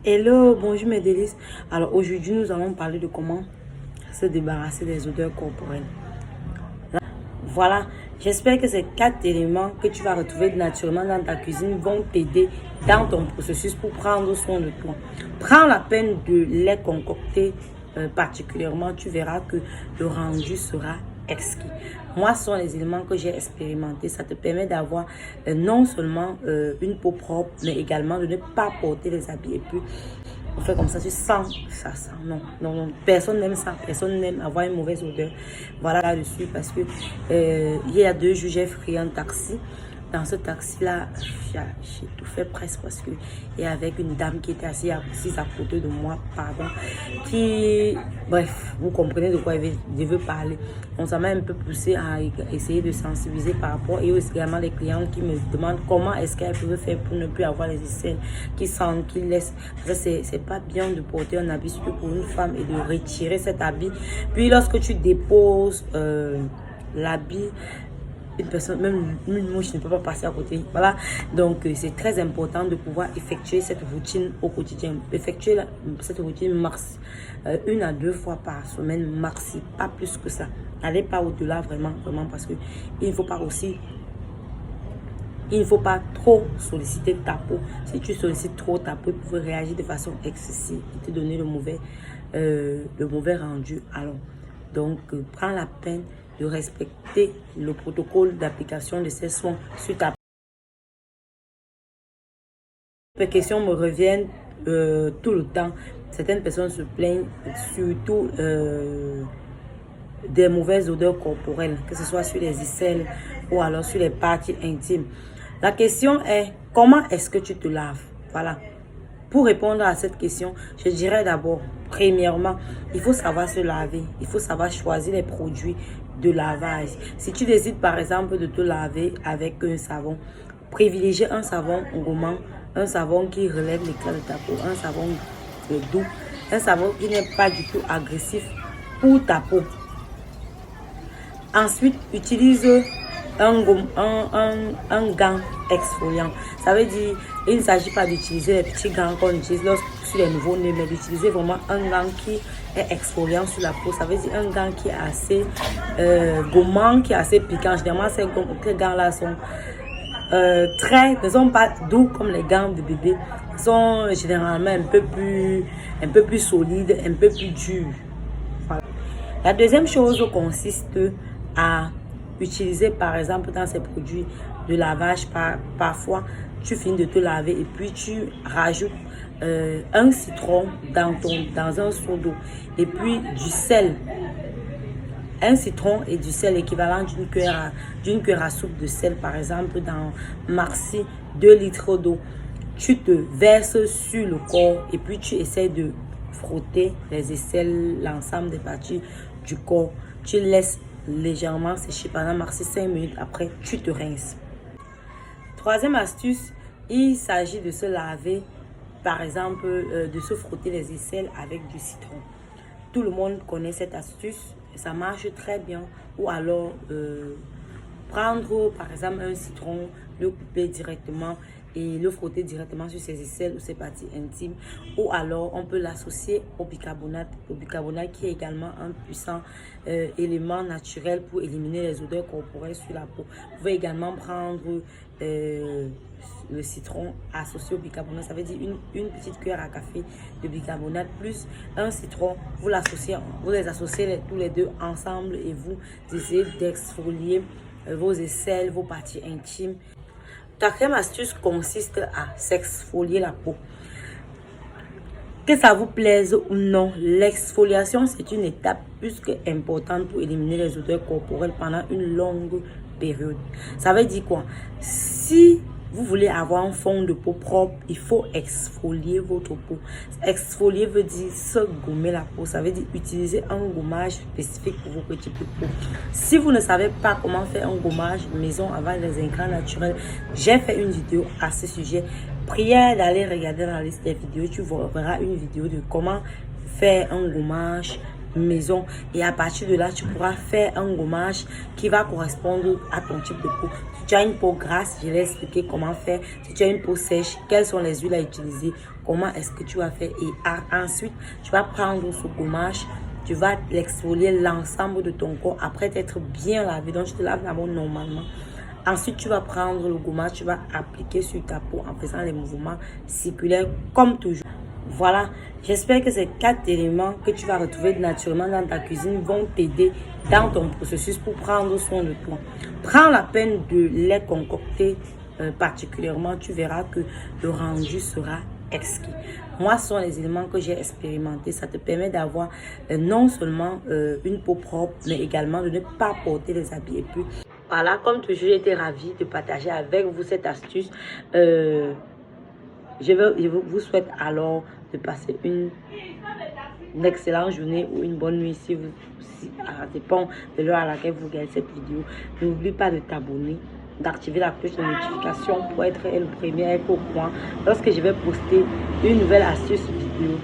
Hello, bonjour mes délices. Alors aujourd'hui nous allons parler de comment se débarrasser des odeurs corporelles. Voilà, j'espère que ces 4 éléments que tu vas retrouver naturellement dans ta cuisine vont t'aider dans ton processus pour prendre soin de toi. Prends la peine de les concocter particulièrement, tu verras que le rendu sera exquis. Moi, ce sont les éléments que j'ai expérimentés. Ça te permet d'avoir non seulement une peau propre, mais également de ne pas porter les habits. Et puis, on fait comme ça, tu sens, ça sent. Non, non, non. Personne n'aime ça. Personne n'aime avoir une mauvaise odeur. Voilà là-dessus, parce que il y a 2 jours, j'ai pris un taxi. Dans ce taxi-là, j'ai tout fait presque parce que et avec une dame qui était assise à côté de moi, pardon, qui, bref, vous comprenez de quoi je veux parler. On s'en m'a un peu poussé à essayer de sensibiliser par rapport et aussi également les clients qui me demandent comment est-ce qu'elles peuvent faire pour ne plus avoir les aisselles qui sentent, qui laissent. C'est pas bien de porter un habit surtout pour une femme et de retirer cet habit. Puis lorsque tu déposes l'habit, une personne, même une mouche ne peut pas passer à côté. Voilà, donc c'est très important de pouvoir effectuer cette routine au quotidien. Effectuer cette routine max 1 à 2 fois par semaine maxi, pas plus que ça. N'allez pas au-delà vraiment, parce que il ne faut pas aussi, il ne faut pas trop solliciter ta peau. Si tu sollicites trop ta peau, elle peut réagir de façon excessive et te donner le mauvais rendu. Alors, donc prends la peine de respecter le protocole d'application de ces soins sur ta peau. Les questions me reviennent tout le temps. Certaines personnes se plaignent surtout des mauvaises odeurs corporelles, que ce soit sur les aisselles ou alors sur les parties intimes. La question est, comment est-ce que tu te laves? Voilà. Pour répondre à cette question, je dirais d'abord, premièrement, il faut savoir se laver. Il faut savoir choisir les produits de lavage. Si tu décides par exemple de te laver avec un savon, privilégiez un savon gommant, un savon qui relève l'éclat de ta peau, un savon doux, un savon qui n'est pas du tout agressif pour ta peau. Ensuite, utilise un gant exfoliant. Ça veut dire, il ne s'agit pas d'utiliser les petits gants qu'on utilise sur les nouveaux nez, mais d'utiliser vraiment un gant qui est exfoliant sur la peau. Ça veut dire un gant qui est assez gommant, qui est assez piquant. Généralement, ces gants-là sont ne sont pas doux comme les gants de bébé. Ils sont généralement un peu plus solides, un peu plus durs. Voilà. La deuxième chose consiste à utiliser par exemple dans ces produits de lavage, parfois tu finis de te laver et puis tu rajoutes un citron dans un seau d'eau et puis du sel. Un citron et du sel équivalent d'une cuillère à soupe de sel, par exemple dans maxi 2 litres d'eau. Tu te verses sur le corps et puis tu essaies de frotter les aisselles, l'ensemble des parties du corps. Tu laisses légèrement sécher pendant maxi 5 minutes. Après, tu te rinces. Troisième astuce, il s'agit de se laver, par exemple, de se frotter les aisselles avec du citron. Tout le monde connaît cette astuce, ça marche très bien. Ou alors, prendre par exemple un citron, le couper directement et le frotter directement sur ses aisselles ou ses parties intimes. Ou alors, on peut l'associer au bicarbonate. Le bicarbonate qui est également un puissant élément naturel pour éliminer les odeurs corporelles sur la peau. Vous pouvez également prendre le citron associé au bicarbonate. Ça veut dire une petite cuillère à café de bicarbonate plus un citron. Vous les associez tous les deux ensemble et vous essayez d'exfolier vos aisselles, vos parties intimes. Quatrième astuce consiste à s'exfolier la peau. Que ça vous plaise ou non, l'exfoliation c'est une étape plus que importante pour éliminer les odeurs corporelles pendant une longue période. Ça veut dire quoi? Si vous voulez avoir un fond de peau propre, il faut exfolier votre peau. Exfolier veut dire se gommer la peau. Ça veut dire utiliser un gommage spécifique pour vos petits de peau. Si vous ne savez pas comment faire un gommage maison avec les ingrédients naturels, j'ai fait une vidéo à ce sujet. Prière d'aller regarder dans la liste des vidéos. Tu verras une vidéo de comment faire un gommage maison et à partir de là tu pourras faire un gommage qui va correspondre à ton type de peau. tu as une peau grasse, je l'ai expliqué comment faire. Si tu as une peau sèche, quelles sont les huiles à utiliser, comment est-ce que tu vas faire. Et ensuite, tu vas prendre ce gommage, tu vas l'exfolier l'ensemble de ton corps après t'être bien lavé. Donc, tu te laves d'abord normalement. Ensuite, tu vas prendre le gommage, tu vas appliquer sur ta peau en faisant les mouvements circulaires comme toujours. Voilà, j'espère que ces 4 éléments que tu vas retrouver naturellement dans ta cuisine vont t'aider dans ton processus pour prendre soin de toi. Prends la peine de les concocter particulièrement, tu verras que le rendu sera exquis. Moi, ce sont les éléments que j'ai expérimentés. Ça te permet d'avoir non seulement une peau propre, mais également de ne pas porter les habits. Et puis, voilà, comme toujours, j'ai été ravie de partager avec vous cette astuce. Je vous souhaite alors de passer une excellente journée ou une bonne nuit si ça dépend de l'heure à laquelle vous regardez cette vidéo. N'oublie pas de t'abonner, d'activer la cloche de notification pour être le premier à être au courant lorsque je vais poster une nouvelle astuce vidéo.